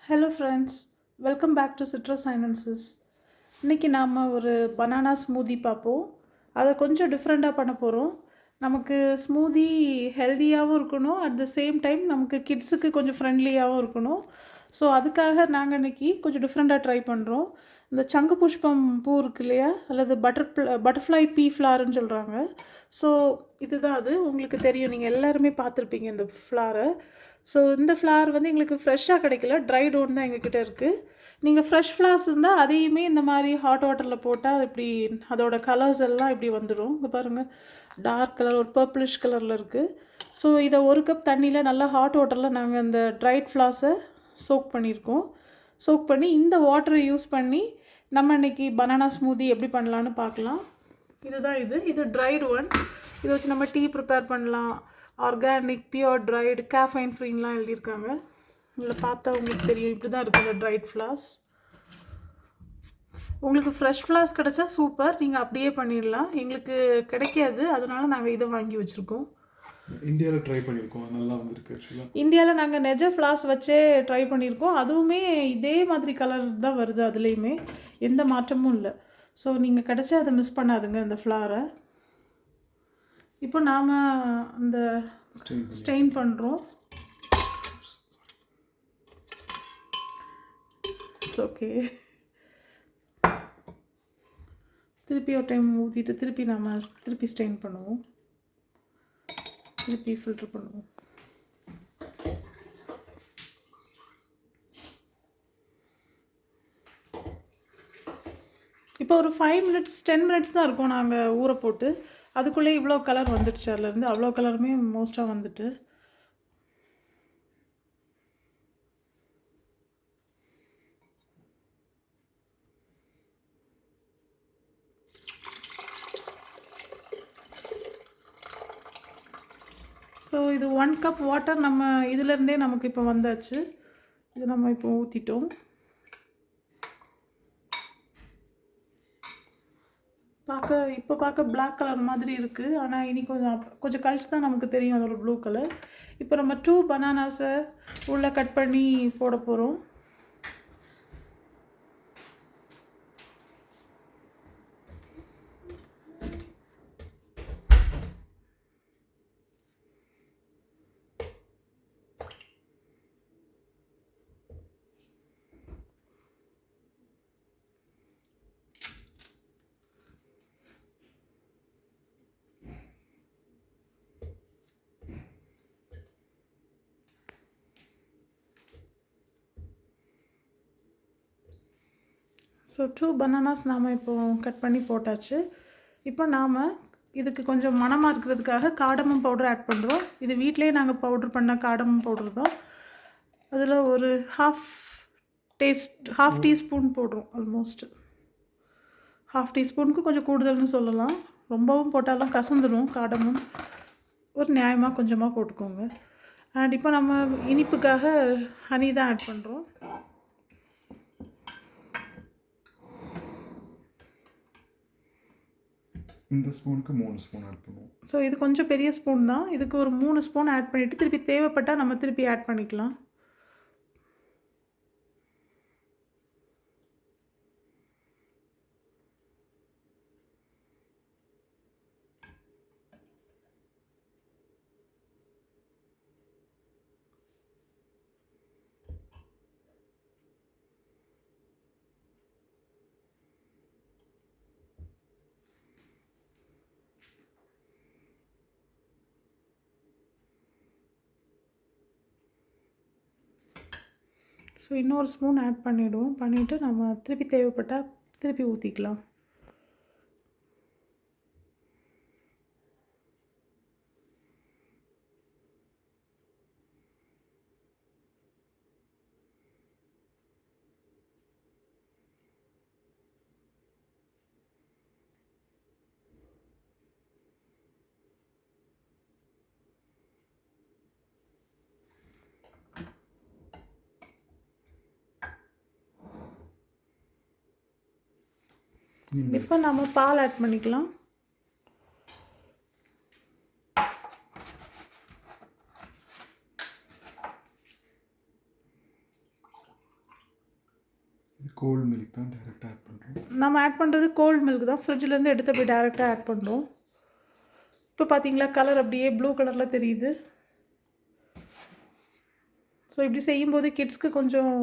Hello friends, welcome back to citrus sciences. இன்றைக்கி நாம் ஒரு பனானா ஸ்மூதி பார்ப்போம். அதை கொஞ்சம் டிஃப்ரெண்ட்டாக பண்ண போகிறோம். நமக்கு ஸ்மூதி ஹெல்த்தியாகவும் இருக்கணும், அட் த சேம் டைம் நமக்கு கிட்ஸுக்கு கொஞ்சம் ஃப்ரெண்ட்லியாகவும் இருக்கணும். ஸோ அதுக்காக நாங்கள் இன்றைக்கி கொஞ்சம் டிஃப்ரெண்ட்டாக ட்ரை பண்ணுறோம். இந்த சங்கு புஷ்பம் பூ இருக்கு இல்லையா, அல்லது பட்டர்ஃப்ளை பீ ஃப்ளார்னு சொல்கிறாங்க. ஸோ இதுதான் அது. உங்களுக்கு தெரியும், நீங்கள் எல்லாருமே பார்த்துருப்பீங்க இந்த ஃப்ளாரை. ஸோ இந்த ஃப்ளார் வந்து எங்களுக்கு ஃப்ரெஷ்ஷாக கிடைக்கல, ட்ரைட் ஒன் தான் எங்ககிட்ட இருக்குது. நீங்கள் ஃப்ரெஷ் ஃப்ளார்ஸ் இருந்தால் அதையுமே இந்த மாதிரி ஹாட் வாட்டரில் போட்டால் இப்படி அதோட கலர்ஸ் எல்லாம் இப்படி வந்துடும். இங்கே பாருங்கள், டார்க் கலர் ஒரு பர்பிளிஷ் கலரில் இருக்குது. ஸோ இதை ஒரு கப் தண்ணியில் நல்லா ஹாட் வாட்டரில் நாங்கள் இந்த ட்ரைட் ஃப்ளார்ஸை சோக் பண்ணியிருக்கோம். சோக் பண்ணி இந்த வாட்டரை யூஸ் பண்ணி நம்ம இன்றைக்கி பனானா ஸ்மூதி எப்படி பண்ணலான்னு பார்க்கலாம். இதுதான் இது ட்ரைடு ஒன். இதை வச்சு நம்ம டீ ப்ரிப்பேர் பண்ணலாம். ஆர்கானிக், பியூர் ட்ரைடு, கேஃபைன் ஃப்ரீன்லாம் எழுதியிருக்காங்க. இதில் பார்த்தா உங்களுக்கு தெரியும், இப்படி தான் இருக்குது இந்த ட்ரைட் ஃப்ளார்ஸ். உங்களுக்கு ஃப்ரெஷ் ஃப்ளார்ஸ் கிடச்சா சூப்பர், நீங்கள் அப்படியே பண்ணிடலாம். எங்களுக்கு கிடைக்காது, அதனால நாங்கள் இதை வாங்கி வச்சுருக்கோம். இந்தியாவில் ட்ரை பண்ணியிருக்கோம், நல்லா வந்திருக்கு. ஆக்சுவலாக இந்தியாவில் நாங்கள் நெஜ ஃப்ளார்ஸ் வச்சே ட்ரை பண்ணியிருக்கோம். அதுவுமே இதே மாதிரி கலர் தான் வருது, அதுலேயுமே எந்த மாற்றமும் இல்லை. ஸோ நீங்கள் கிடச்சா அதை மிஸ் பண்ணாதுங்க இந்த ஃப்ளாரை. இப்போ நாம் அந்த ஸ்டெயின் பண்ணுறோம். It's okay. திருப்பி ஒரு டைம் ஊற்றிட்டு திருப்பி ஸ்டெயின் பண்ணுவோம், திருப்பி ஃபில்ட்ரு பண்ணுவோம். இப்போ ஒரு 5 மினிட்ஸ் 10 மினிட்ஸ் தான் இருக்கும் நாங்கள் ஊற போட்டு. அதுக்குள்ளே இவ்வளோ கலர் வந்துடுச்சு, அதுலேருந்து அவ்வளோ கலருமே மோஸ்ட்டாக வந்துட்டு. ஸோ இது 1 கப் வாட்டர் நம்ம இதிலேருந்தே நமக்கு இப்போ வந்தாச்சு. இது நம்ம இப்போ ஊற்றிட்டோம். இப்போ பார்க்க பிளாக் கலர் மாதிரி இருக்குது, ஆனால் இனி கொஞ்சம் கழிச்சு தான் நமக்கு தெரியும் அதோட ப்ளூ கலர். இப்போ நம்ம 2 பனானாஸை உள்ளே கட் பண்ணி போட போகிறோம். ஸோ 2 பனானாஸ் நாம் இப்போ கட் பண்ணி போட்டாச்சு. இப்போ நாம் இதுக்கு கொஞ்சம் மணமாக இருக்கிறதுக்காக காடமம் பவுடர் ஆட் பண்ணுறோம். இது வீட்டிலே நாங்கள் பவுட்ரு பண்ண காடமம் பவுடர் தான். அதில் ஒரு ஹாஃப் டீஸ்பூன் போடுறோம். ஆல்மோஸ்ட் ஹாஃப் டீஸ்பூனுக்கு கொஞ்சம் கூடுதல்னு சொல்லலாம். ரொம்பவும் போட்டாலும் கசந்துடும் காடமம். ஒரு நியாயமாக கொஞ்சமாக போட்டுக்கோங்க. அண்ட் இப்போ நம்ம இனிப்புக்காக ஹனி தான் ஆட் பண்ணுறோம். இந்த ஸ்பூனுக்கு 3 ஸ்பூன் ஆட் பண்ணுவோம். ஸோ இது கொஞ்சம் பெரிய ஸ்பூன் தான், இதுக்கு ஒரு 3 ஸ்பூன் ஆட் பண்ணிவிட்டு திருப்பி தேவைப்பட்டால் நம்ம திருப்பி ஆட் பண்ணிக்கலாம். ஸோ இன்னொரு ஸ்பூன் ஆட் பண்ணிவிடுவோம். பண்ணிவிட்டு நம்ம திருப்பி தேவைப்பட்டால் திருப்பி ஊற்றிக்கலாம். இப்போ நம்ம பால் ஆட் பண்ணிக்கலாம். கோல்ட் மில்க் தான் டைரெக்டாக ஆட் பண்ணுறோம். நம்ம ஆட் பண்ணுறது கோல்ட் மில்க் தான், ஃப்ரிட்ஜிலேருந்து எடுத்து போய் டேரெக்டாக ஆட் பண்ணுறோம். இப்போ பார்த்தீங்களா கலர் அப்படியே ப்ளூ கலரில் தெரியுது. ஸோ இப்படி செய்யும்போது கிட்ஸ்க்கு கொஞ்சம்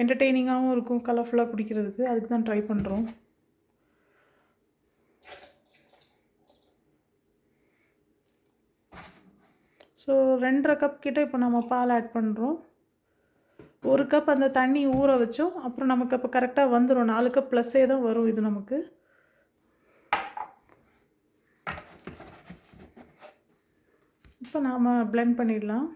என்டர்டெய்னிங்காகவும் இருக்கும், கலர்ஃபுல்லாக குடிக்கிறதுக்கு. அதுக்கு தான் ட்ரை பண்ணுறோம். ஸோ 2.5 கப் கிட்ட இப்போ நம்ம பால் ஆட் பண்ணுறோம். 1 கப் அந்த தண்ணி ஊற வச்சோம். அப்புறம் நமக்கு அப்போ கரெக்டாக வந்துடும். 4 கப் ப்ளஸ்ஸே தான் வரும் இது நமக்கு. இப்போ நாம் பிளெண்ட் பண்ணிடலாம்.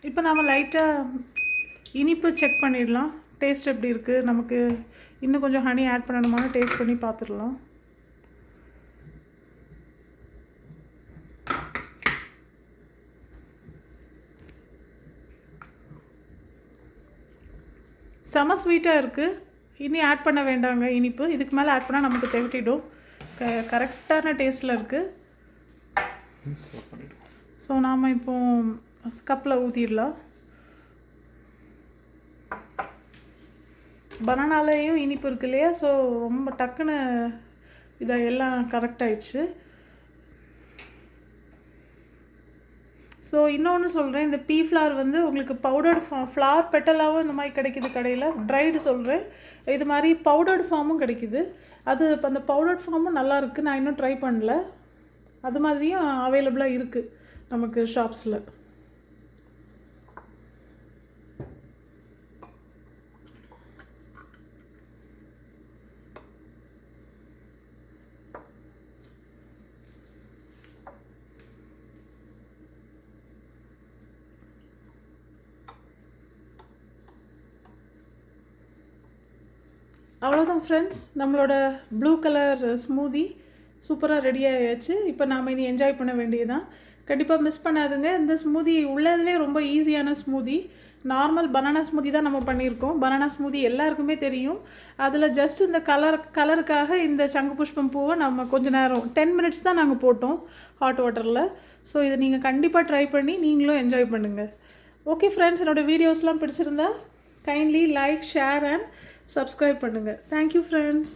இப்போ நம்ம லைட்டாக இனிப்பு செக் பண்ணிடலாம். டேஸ்ட் எப்படி இருக்குது, நமக்கு இன்னும் கொஞ்சம் ஹனி ஆட் பண்ணணுமான்னு டேஸ்ட் பண்ணி பார்த்துடலாம். செம ஸ்வீட்டாக இருக்குது. இனி ஆட் பண்ண வேண்டாங்க இனிப்பு. இதுக்கு மேலே ஆட் பண்ணால் நமக்கு திகட்டிடும். கரெக்டான டேஸ்ட்டில் இருக்குது. ஸோ நாம் இப்போ கப்பில் ஊற்றிடலாம். பனானாலேயும் இனிப்பு இருக்கு இல்லையா, ஸோ ரொம்ப டக்குன்னு இதை எல்லாம் கரெக்ட் ஆயிடுச்சு. ஸோ இன்னொன்று சொல்கிறேன், இந்த பீ ஃப்ளார் வந்து உங்களுக்கு பவுடர்டு ஃப்ளார் பெட்டலாகவும் இந்த மாதிரி கிடைக்கிது கடையில். ட்ரைடு சொல்கிறேன், இது மாதிரி பவுடர்டு ஃபார்மும் கிடைக்கிது. அது இப்போ அந்த பவுடர்ட் ஃபார்மும் நல்லா இருக்குது. நான் இன்னும் ட்ரை பண்ணல. அது மாதிரியும் அவைலபிளாக இருக்குது நமக்கு ஷாப்ஸில். அவ்வளோதான் ஃப்ரெண்ட்ஸ், நம்மளோட ப்ளூ கலர் ஸ்மூதி சூப்பராக ரெடி ஆகியாச்சு. இப்போ நாம் இனி என்ஜாய் பண்ண வேண்டியதுதான். கண்டிப்பாக மிஸ் பண்ணாதுங்க. இந்த ஸ்மூதி உள்ளதுலேயே ரொம்ப ஈஸியான ஸ்மூதி. நார்மல் பனானா ஸ்மூதி தான் நம்ம பண்ணியிருக்கோம். பனானா ஸ்மூதி எல்லாருக்குமே தெரியும். அதில் ஜஸ்ட் இந்த கலருக்காக இந்த சங்கு புஷ்பம் பூவை நம்ம கொஞ்சம் நேரம் 10 மினிட்ஸ் தான் நாங்கள் போட்டோம் ஹாட் வாட்டரில். ஸோ இதை நீங்கள் கண்டிப்பாக ட்ரை பண்ணி நீங்களும் என்ஜாய் பண்ணுங்கள். ஓகே ஃப்ரெண்ட்ஸ், என்னோடய வீடியோஸ்லாம் பிடிச்சிருந்தா kindly like, share and subscribe பண்ணுங்கள். Thank you friends.